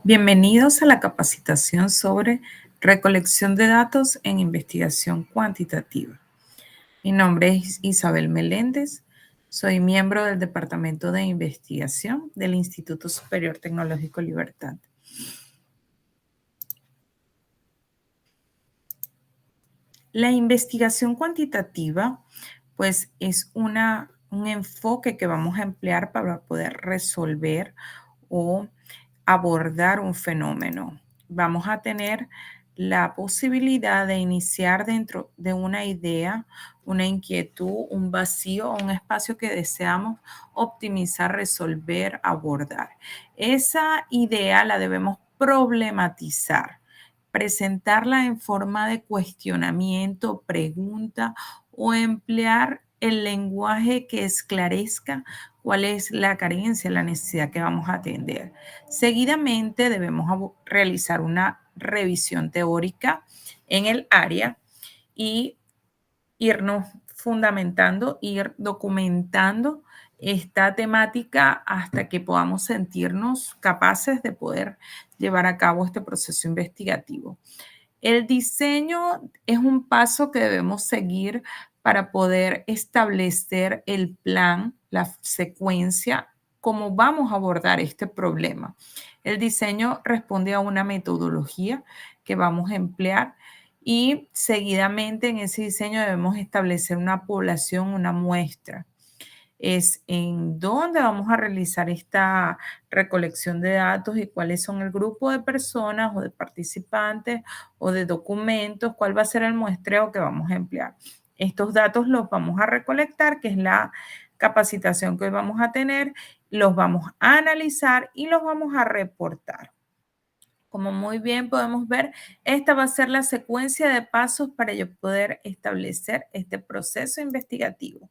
Bienvenidos a la capacitación sobre recolección de datos en investigación cuantitativa. Mi nombre es Isabel Meléndez, soy miembro del Departamento de Investigación del Instituto Superior Tecnológico Libertad. La investigación cuantitativa, pues, es un enfoque que vamos a emplear para poder resolver o abordar un fenómeno. Vamos a tener la posibilidad de iniciar dentro de una idea, una inquietud, un vacío o un espacio que deseamos optimizar, resolver, abordar. Esa idea la debemos problematizar, presentarla en forma de cuestionamiento, pregunta o emplear el lenguaje que esclarezca cuál es la carencia, la necesidad que vamos a atender. Seguidamente debemos realizar una revisión teórica en el área y irnos fundamentando, ir documentando esta temática hasta que podamos sentirnos capaces de poder llevar a cabo este proceso investigativo. El diseño es un paso que debemos seguir para poder establecer el plan, la secuencia, cómo vamos a abordar este problema. El diseño responde a una metodología que vamos a emplear y seguidamente en ese diseño debemos establecer una población, una muestra. Es en dónde vamos a realizar esta recolección de datos y cuáles son el grupo de personas o de participantes o de documentos, cuál va a ser el muestreo que vamos a emplear. Estos datos los vamos a recolectar, que es la capacitación que hoy vamos a tener, los vamos a analizar y los vamos a reportar. Como muy bien podemos ver, esta va a ser la secuencia de pasos para yo poder establecer este proceso investigativo.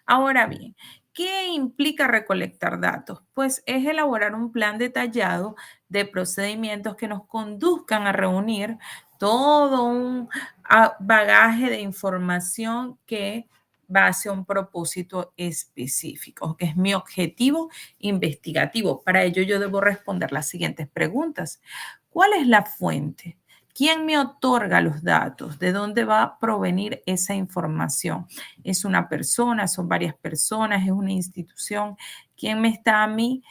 Ahora bien, ¿qué implica recolectar datos? Pues es elaborar un plan detallado de procedimientos que nos conduzcan a reunir todo un bagaje de información que va hacia un propósito específico, que es mi objetivo investigativo. Para ello yo debo responder las siguientes preguntas. ¿Cuál es la fuente? ¿Quién me otorga los datos? ¿De dónde va a provenir esa información? ¿Es una persona? ¿Son varias personas? ¿Es una institución? ¿Quién me está a mí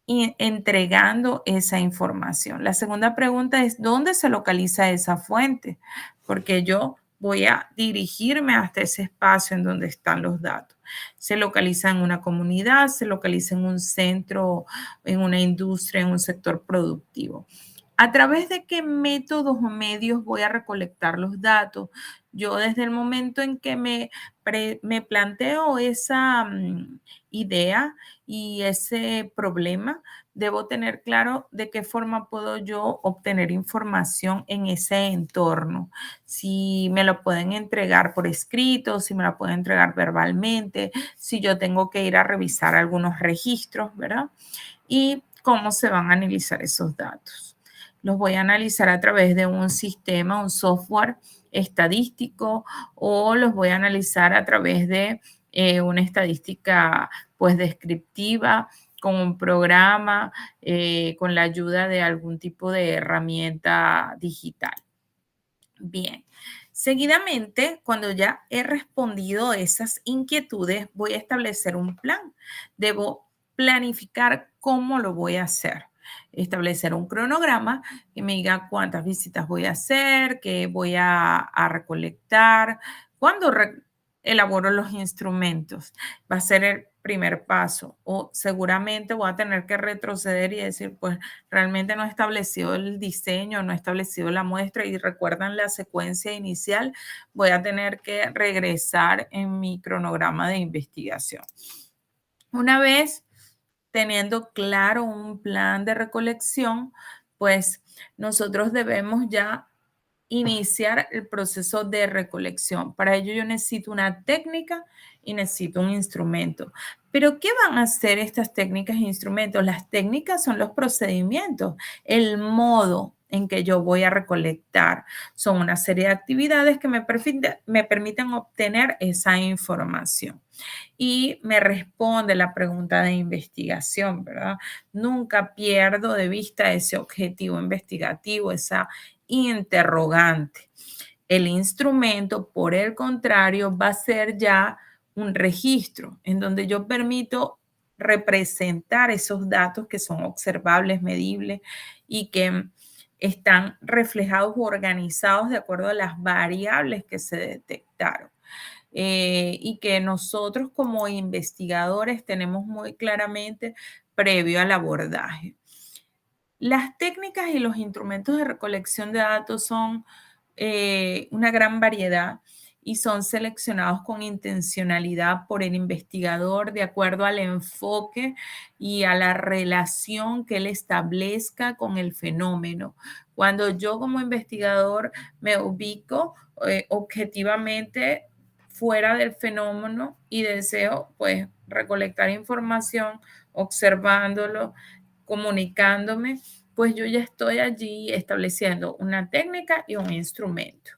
entregando esa información? La segunda pregunta es, ¿dónde se localiza esa fuente? Porque yo voy a dirigirme hasta ese espacio en donde están los datos. Se localiza en una comunidad, se localiza en un centro, en una industria, en un sector productivo. ¿A través de qué métodos o medios voy a recolectar los datos? Yo desde el momento en que me planteo esa idea y ese problema, debo tener claro de qué forma puedo yo obtener información en ese entorno. Si me lo pueden entregar por escrito, si me lo pueden entregar verbalmente, si yo tengo que ir a revisar algunos registros, ¿verdad? Y cómo se van a analizar esos datos. Los voy a analizar a través de un sistema, un software estadístico, o los voy a analizar a través de una estadística pues descriptiva con un programa, con la ayuda de algún tipo de herramienta digital. Bien, seguidamente, cuando ya he respondido esas inquietudes, voy a establecer un plan. Debo planificar cómo lo voy a hacer. Establecer un cronograma que me diga cuántas visitas voy a hacer, qué voy a recolectar, cuándo elaboro los instrumentos. Va a ser el primer paso o seguramente voy a tener que retroceder y decir, pues realmente no he establecido el diseño, no he establecido la muestra y recuerdan la secuencia inicial, voy a tener que regresar en mi cronograma de investigación. Una vez teniendo claro un plan de recolección, pues nosotros debemos ya iniciar el proceso de recolección. Para ello yo necesito una técnica y necesito un instrumento. Pero ¿qué van a hacer estas técnicas e instrumentos? Las técnicas son los procedimientos, el modo en que yo voy a recolectar. Son una serie de actividades que me permiten obtener esa información. Y me responde la pregunta de investigación, ¿verdad? Nunca pierdo de vista ese objetivo investigativo, esa interrogante. El instrumento, por el contrario, va a ser ya un registro en donde yo permito representar esos datos que son observables, medibles y que están reflejados u organizados de acuerdo a las variables que se detectaron. Y que nosotros como investigadores tenemos muy claramente previo al abordaje. Las técnicas y los instrumentos de recolección de datos son una gran variedad y son seleccionados con intencionalidad por el investigador de acuerdo al enfoque y a la relación que él establezca con el fenómeno. Cuando yo como investigador me ubico objetivamente fuera del fenómeno y deseo pues recolectar información observándolo, comunicándome, pues yo ya estoy allí estableciendo una técnica y un instrumento.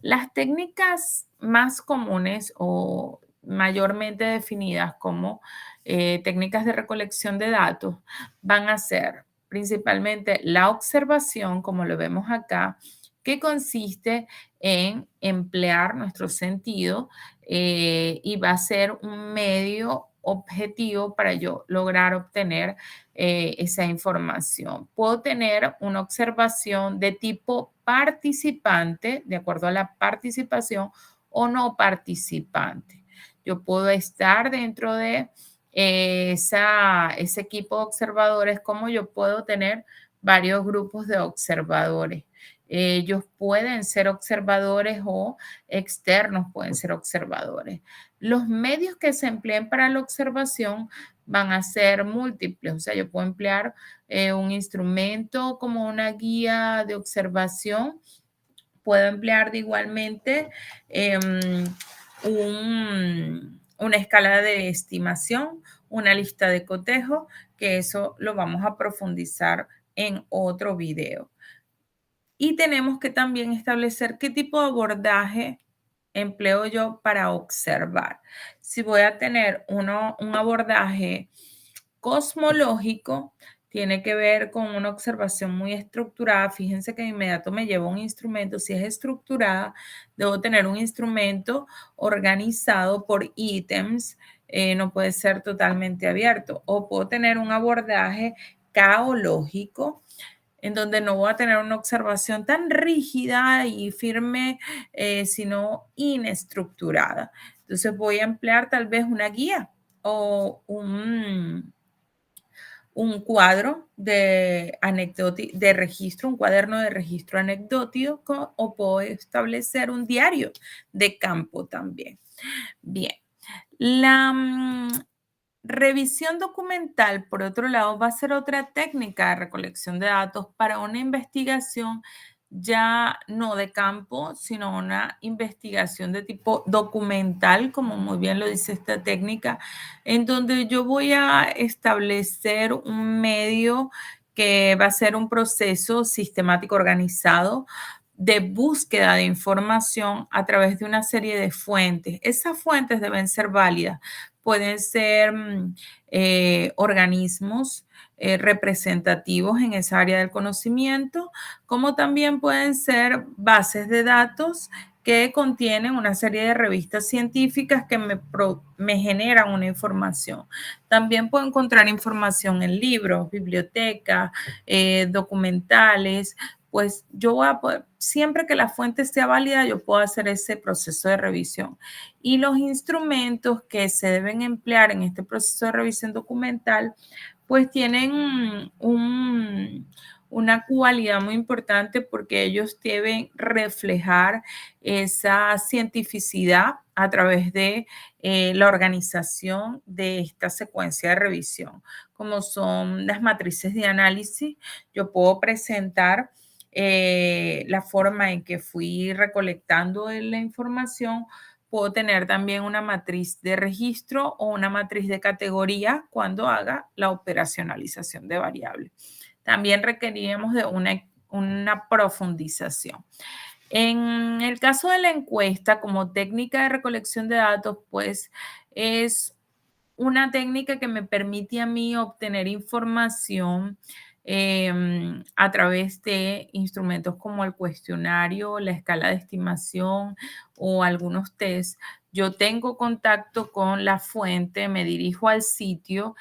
Las técnicas más comunes o mayormente definidas como técnicas de recolección de datos van a ser principalmente la observación, como lo vemos acá, que consiste en emplear nuestro sentido y va a ser un medio objetivo para yo lograr obtener esa información. Puedo tener una observación de tipo participante, de acuerdo a la participación, o no participante. Yo puedo estar dentro de ese equipo de observadores, como yo puedo tener varios grupos de observadores. Ellos pueden ser observadores o externos pueden ser observadores. Los medios que se empleen para la observación van a ser múltiples, o sea, yo puedo emplear un instrumento como una guía de observación, puedo emplear de igualmente una escala de estimación, una lista de cotejo, que eso lo vamos a profundizar en otro video. Y tenemos que también establecer qué tipo de abordaje empleo yo para observar. Si voy a tener un abordaje cosmológico, tiene que ver con una observación muy estructurada. Fíjense que de inmediato me llevo un instrumento. Si es estructurada, debo tener un instrumento organizado por ítems. No puede ser totalmente abierto. O puedo tener un abordaje caológico en donde no voy a tener una observación tan rígida y firme, sino inestructurada. Entonces voy a emplear tal vez una guía o un cuadro de registro, un cuaderno de registro anecdótico, o puedo establecer un diario de campo también. Bien, la revisión documental, por otro lado, va a ser otra técnica de recolección de datos para una investigación ya no de campo, sino una investigación de tipo documental, como muy bien lo dice esta técnica, en donde yo voy a establecer un medio que va a ser un proceso sistemático organizado de búsqueda de información a través de una serie de fuentes. Esas fuentes deben ser válidas. Pueden ser organismos representativos en esa área del conocimiento, como también pueden ser bases de datos que contienen una serie de revistas científicas que me generan una información. También puedo encontrar información en libros, bibliotecas, documentales. Pues yo voy a poder, siempre que la fuente sea válida, yo puedo hacer ese proceso de revisión. Y los instrumentos que se deben emplear en este proceso de revisión documental, pues tienen una cualidad muy importante porque ellos deben reflejar esa cientificidad a través de la organización de esta secuencia de revisión, como son las matrices de análisis. Yo puedo presentar la forma en que fui recolectando la información. Puedo tener también una matriz de registro o una matriz de categoría cuando haga la operacionalización de variables. También requeriremos de una una profundización. En el caso de la encuesta, como técnica de recolección de datos, pues es una técnica que me permite a mí obtener información a través de instrumentos como el cuestionario, la escala de estimación o algunos test. Yo tengo contacto con la fuente, me dirijo al sitio,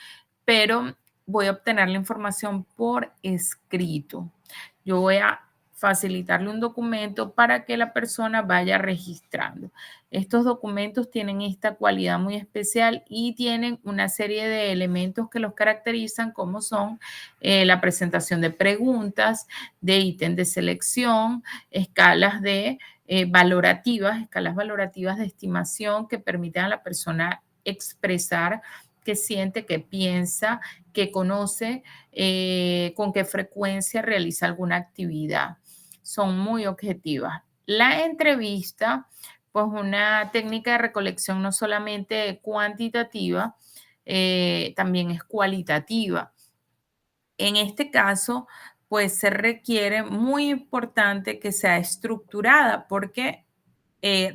pero voy a obtener la información por escrito. Yo voy a facilitarle un documento para que la persona vaya registrando. Estos documentos tienen esta cualidad muy especial y tienen una serie de elementos que los caracterizan, como son la presentación de preguntas, de ítem de selección, escalas de escalas valorativas de estimación que permiten a la persona expresar qué siente, qué piensa, qué conoce, con qué frecuencia realiza alguna actividad. Son muy objetivas. La entrevista, pues una técnica de recolección no solamente cuantitativa, también es cualitativa. En este caso, pues se requiere muy importante que sea estructurada porque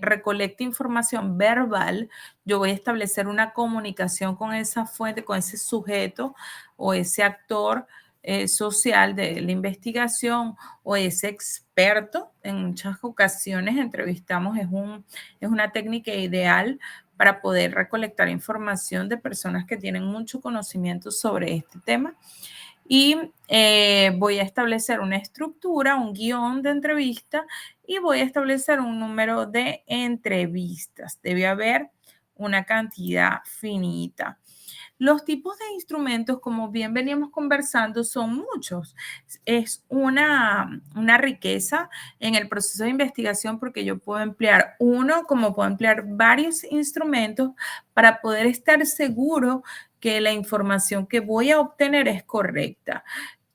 recolecta información verbal, yo voy a establecer una comunicación con esa fuente, con ese sujeto o ese actor social de la investigación o ese experto. En muchas ocasiones entrevistamos, es una técnica ideal para poder recolectar información de personas que tienen mucho conocimiento sobre este tema y voy a establecer una estructura, un guión de entrevista y voy a establecer un número de entrevistas. Debe haber una cantidad finita. Los tipos de instrumentos, como bien veníamos conversando, son muchos. Es una riqueza en el proceso de investigación porque yo puedo emplear uno, como puedo emplear varios instrumentos para poder estar seguro que la información que voy a obtener es correcta.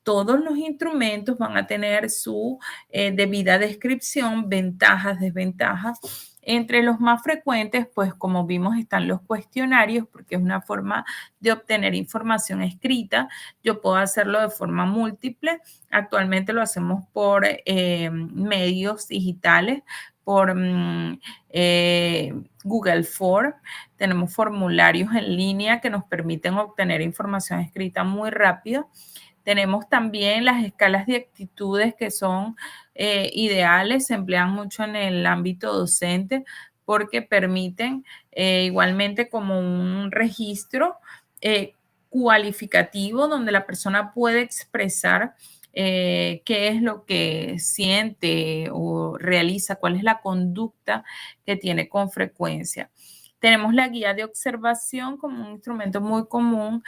Todos los instrumentos van a tener su debida descripción, ventajas, desventajas. Entre los más frecuentes, pues como vimos, están los cuestionarios, porque es una forma de obtener información escrita. Yo puedo hacerlo de forma múltiple. Actualmente lo hacemos por medios digitales, por Google Form. Tenemos formularios en línea que nos permiten obtener información escrita muy rápido. Tenemos también las escalas de actitudes que son ideales, se emplean mucho en el ámbito docente porque permiten igualmente como un registro eh, cualificativo donde la persona puede expresar qué es lo que siente o realiza, cuál es la conducta que tiene con frecuencia. Tenemos la guía de observación como un instrumento muy común,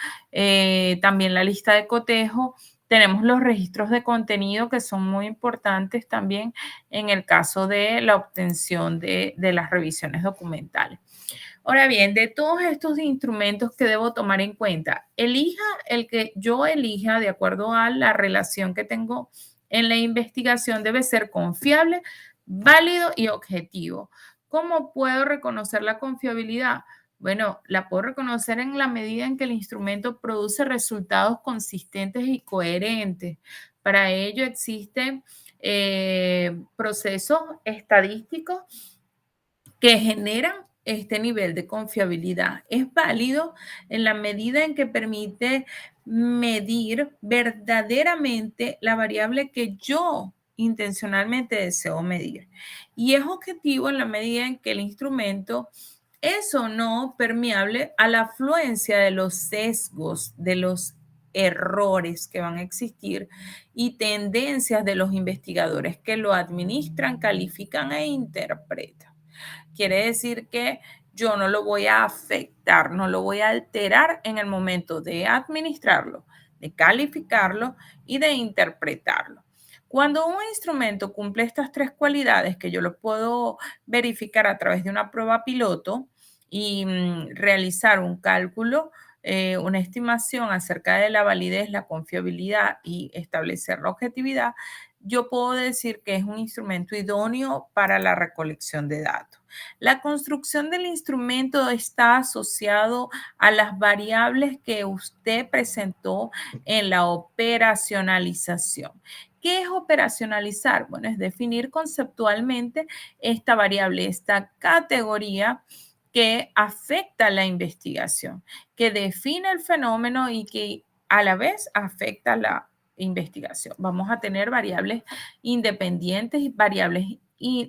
también la lista de cotejo. Tenemos los registros de contenido que son muy importantes también en el caso de la obtención de las revisiones documentales. Ahora bien, de todos estos instrumentos que debo tomar en cuenta, elija el que yo elija de acuerdo a la relación que tengo en la investigación, debe ser confiable, válido y objetivo. ¿Cómo puedo reconocer la confiabilidad? Bueno, la puedo reconocer en la medida en que el instrumento produce resultados consistentes y coherentes. Para ello existen procesos estadísticos que generan este nivel de confiabilidad. Es válido en la medida en que permite medir verdaderamente la variable que yo intencionalmente deseo medir. Y es objetivo en la medida en que el instrumento es o no permeable a la afluencia de los sesgos, de los errores que van a existir y tendencias de los investigadores que lo administran, califican e interpretan. Quiere decir que yo no lo voy a afectar, no lo voy a alterar en el momento de administrarlo, de calificarlo y de interpretarlo. Cuando un instrumento cumple estas tres cualidades que yo lo puedo verificar a través de una prueba piloto y realizar un cálculo, una estimación acerca de la validez, la confiabilidad y establecer la objetividad, yo puedo decir que es un instrumento idóneo para la recolección de datos. La construcción del instrumento está asociado a las variables que usted presentó en la operacionalización. ¿Qué es operacionalizar? Bueno, es definir conceptualmente esta variable, esta categoría que afecta la investigación, que define el fenómeno y que a la vez afecta la investigación. Vamos a tener variables independientes y variables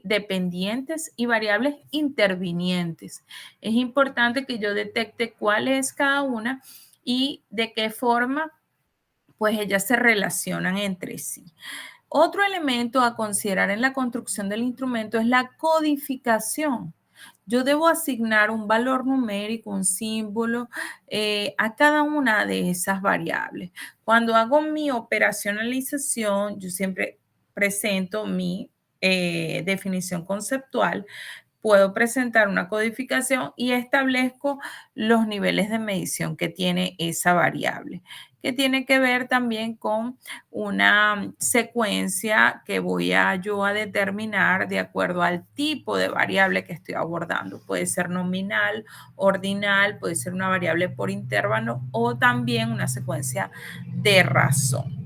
dependientes y variables intervinientes. Es importante que yo detecte cuál es cada una y de qué forma pues ellas se relacionan entre sí. Otro elemento a considerar en la construcción del instrumento es la codificación. Yo debo asignar un valor numérico, un símbolo a cada una de esas variables. Cuando hago mi operacionalización, yo siempre presento mi definición conceptual, puedo presentar una codificación y establezco los niveles de medición que tiene esa variable, que tiene que ver también con una secuencia que voy a yo a determinar de acuerdo al tipo de variable que estoy abordando. Puede ser nominal, ordinal, puede ser una variable por intervalo o también una secuencia de razón.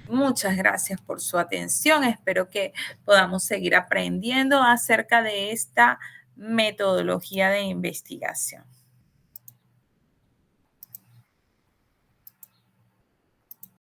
Muchas gracias por su atención. Espero que podamos seguir aprendiendo acerca de esta metodología de investigación.